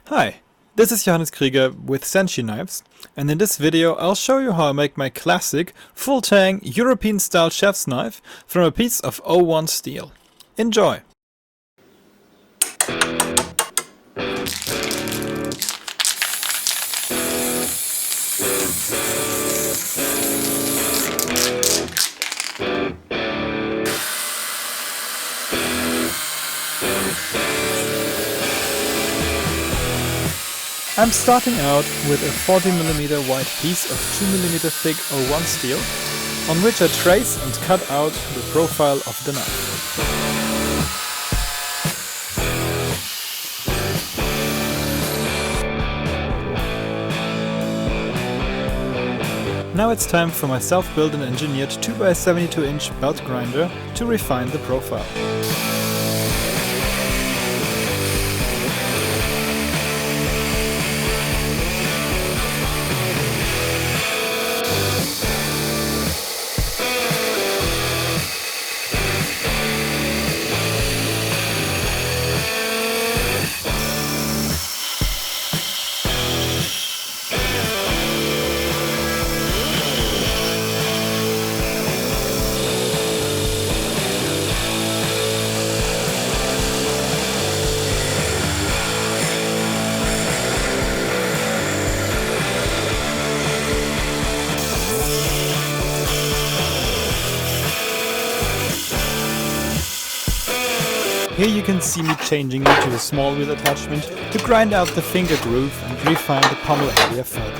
Hi, this is Johannes Krieger with Senshi-knives, and in this video I'll show you how I make my classic full-tang European-style chef's knife from a piece of O1 steel. Enjoy! I'm starting out with a 40mm wide piece of 2mm thick O1 steel, on which I trace and cut out the profile of the knife. Now it's time for my self-built and engineered 2x72-inch belt grinder to refine the profile. Here you can see me changing into the small wheel attachment to grind out the finger groove and refine the pommel area further.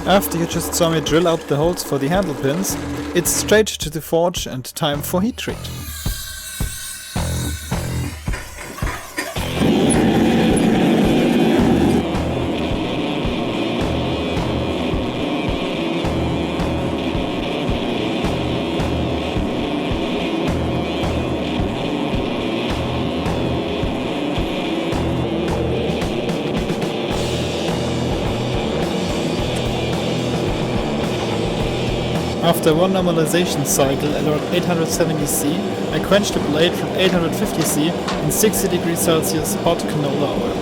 After you just saw me drill out the holes for the handle pins, it's straight to the forge and time for heat treat. After one normalization cycle at around 870°C, I quenched the blade from 850°C in 60°C hot canola oil.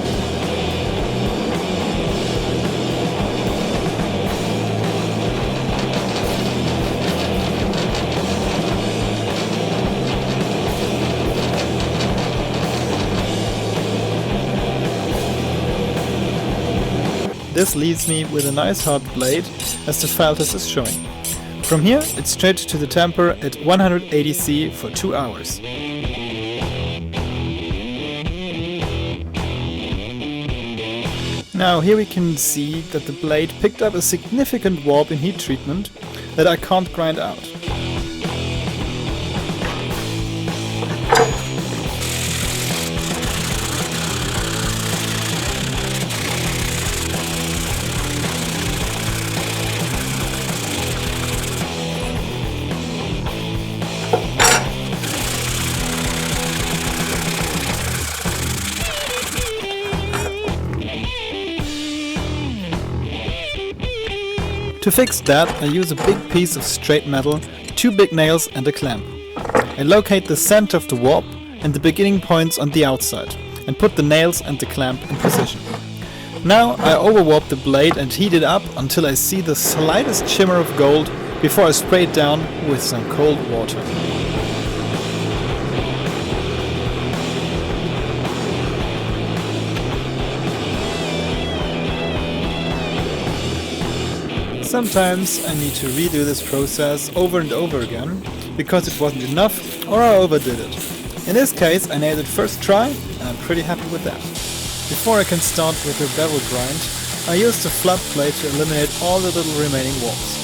This leaves me with a nice hard blade, as the file test is showing. From here, it's straight to the temper at 180°C for 2 hours. Now here we can see that the blade picked up a significant warp in heat treatment that I can't grind out. To fix that, I use a big piece of straight metal, 2 big nails and a clamp. I locate the center of the warp and the beginning points on the outside and put the nails and the clamp in position. Now I overwarp the blade and heat it up until I see the slightest shimmer of gold before I spray it down with some cold water. Sometimes I need to redo this process over and over again because it wasn't enough or I overdid it. In this case I nailed it first try and I'm pretty happy with that. Before I can start with the bevel grind, I used a flat plate to eliminate all the little remaining warps.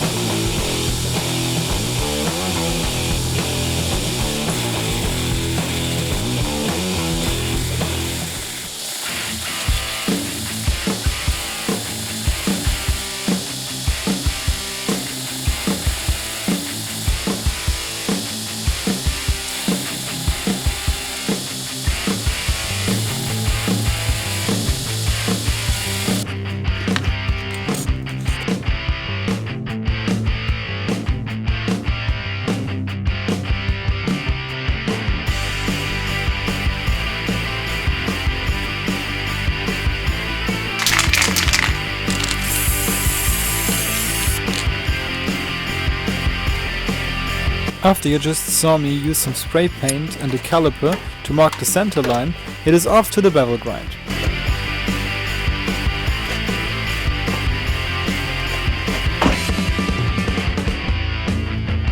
After you just saw me use some spray paint and a caliper to mark the center line, it is off to the bevel grind.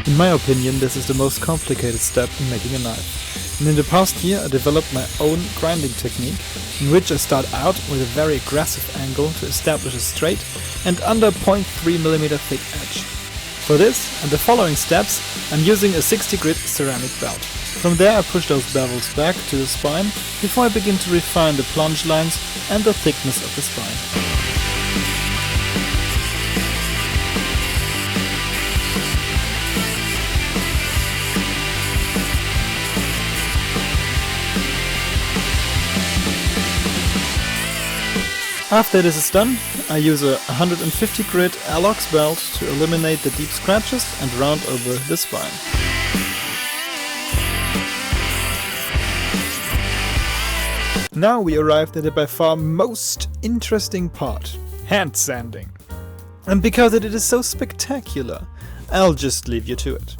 In my opinion, this is the most complicated step in making a knife. And in the past year I developed my own grinding technique, in which I start out with a very aggressive angle to establish a straight and under 0.3mm thick edge. For this and the following steps, I'm using a 60 grit ceramic belt. From there I push those bevels back to the spine before I begin to refine the plunge lines and the thickness of the spine. After this is done, I use a 150 grit Allox belt to eliminate the deep scratches and round over the spine. Now we arrived at the by far most interesting part, hand sanding. And because it is so spectacular, I'll just leave you to it.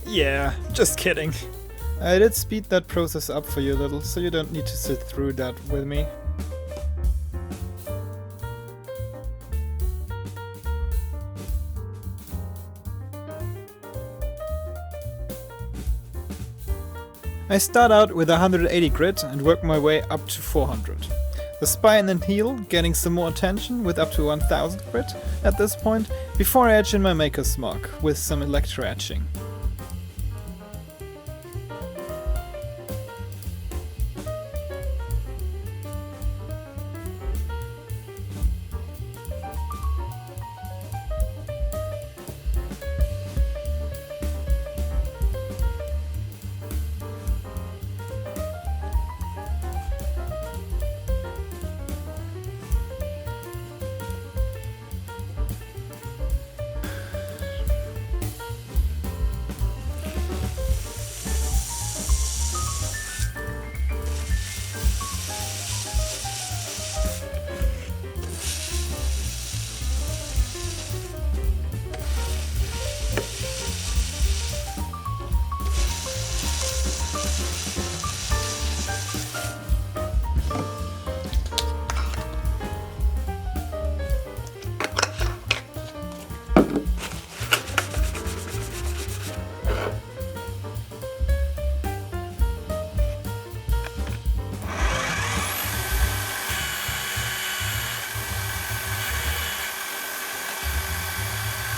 Yeah, just kidding. I did speed that process up for you a little, so you don't need to sit through that with me. I start out with 180 grit and work my way up to 400. The spine and heel getting some more attention with up to 1000 grit at this point, before I etch in my maker's mark with some electro etching.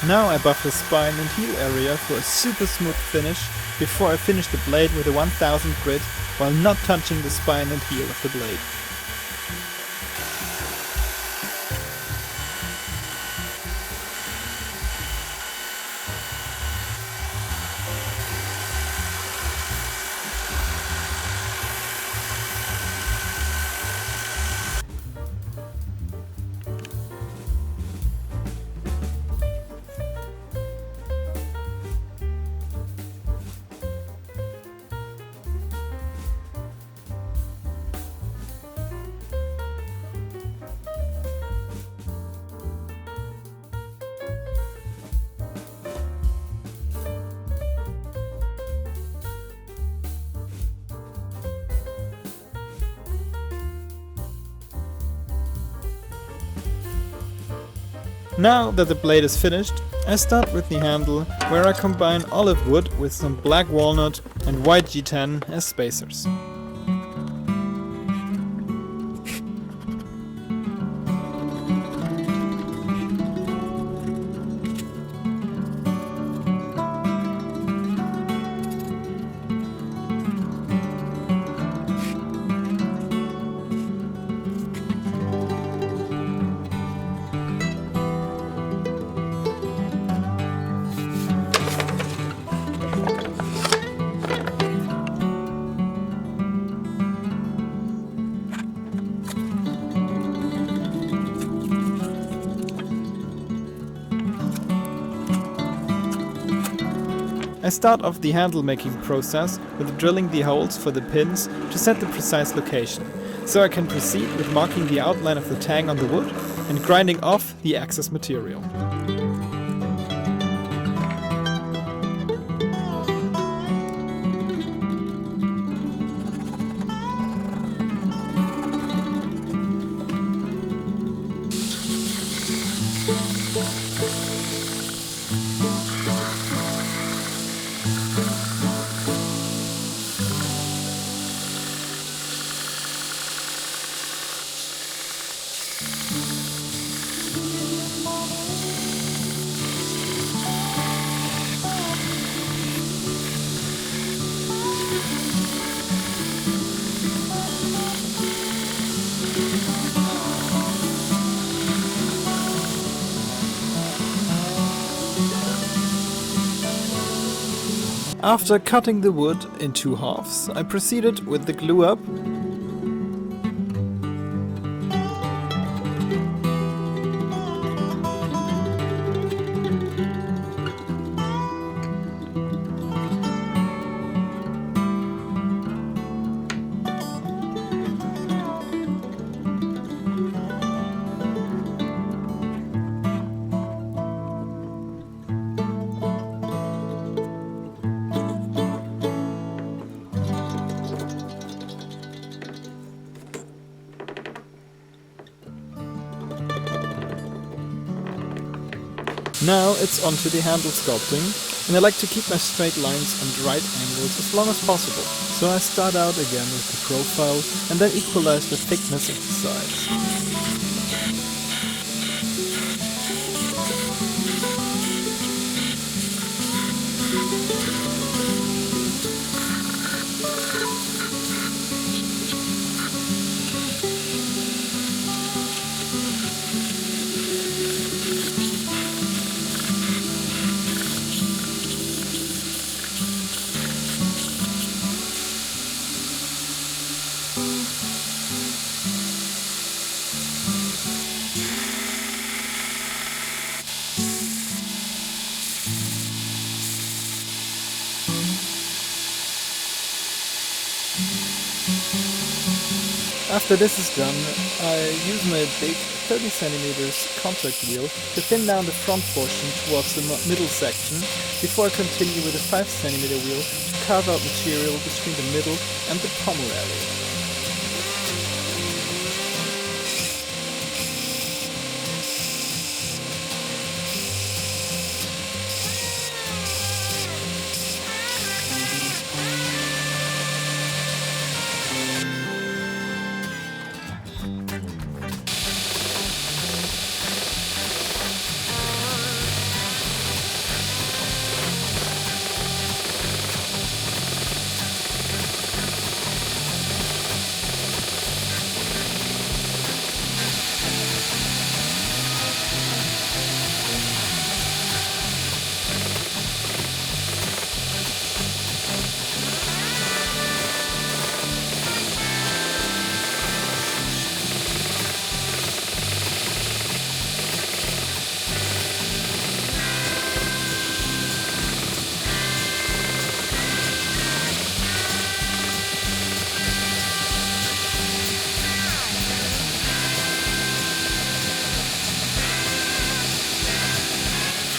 Now I buff the spine and heel area for a super smooth finish before I finish the blade with a 1000 grit while not touching the spine and heel of the blade. Now that the blade is finished, I start with the handle, where I combine olive wood with some black walnut and white G10 as spacers. I start off the handle making process with drilling the holes for the pins to set the precise location, so I can proceed with marking the outline of the tang on the wood and grinding off the excess material. After cutting the wood in two halves, I proceeded with the glue up . Now it's on to the handle sculpting, and I like to keep my straight lines and right angles as long as possible. So I start out again with the profile and then equalize the thickness of the sides. After this is done, I use my big 30 cm contact wheel to thin down the front portion towards the middle section before I continue with a 5 cm wheel to carve out material between the middle and the pommel area.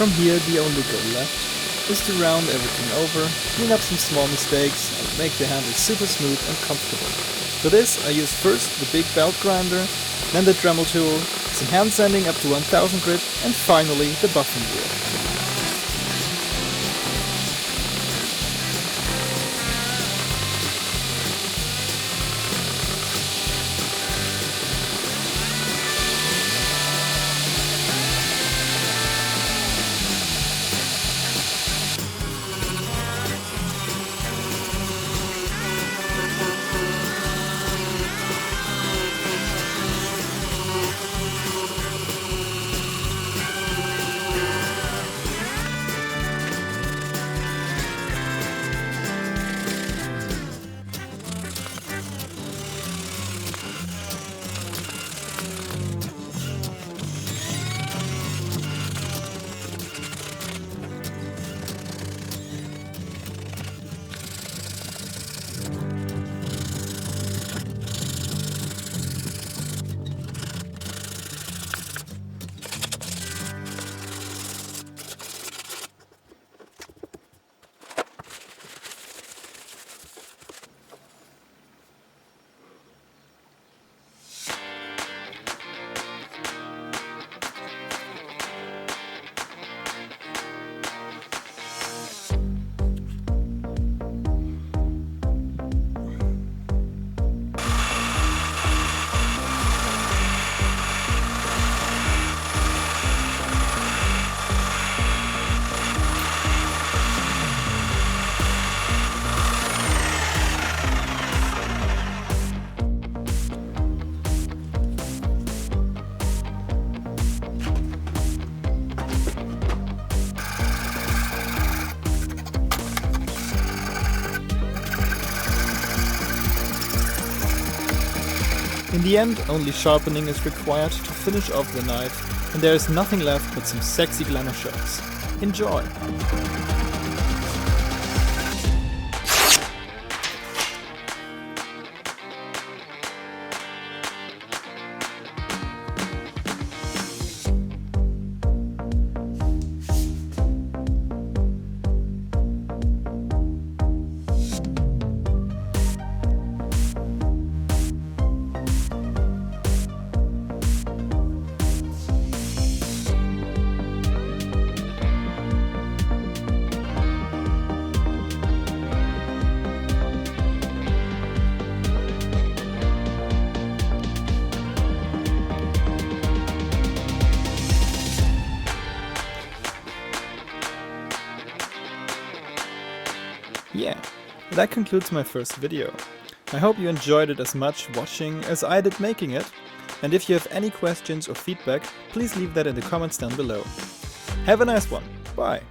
From here the only goal left is to round everything over, clean up some small mistakes and make the handle super smooth and comfortable. For this I use first the big belt grinder, then the Dremel tool, some hand sanding up to 1000 grit, and finally the buffing wheel. In the end, only sharpening is required to finish off the knife, and there is nothing left but some sexy glamour shots. Enjoy! Yeah, that concludes my first video. I hope you enjoyed it as much watching as I did making it, and if you have any questions or feedback, please leave that in the comments down below. Have a nice one, bye!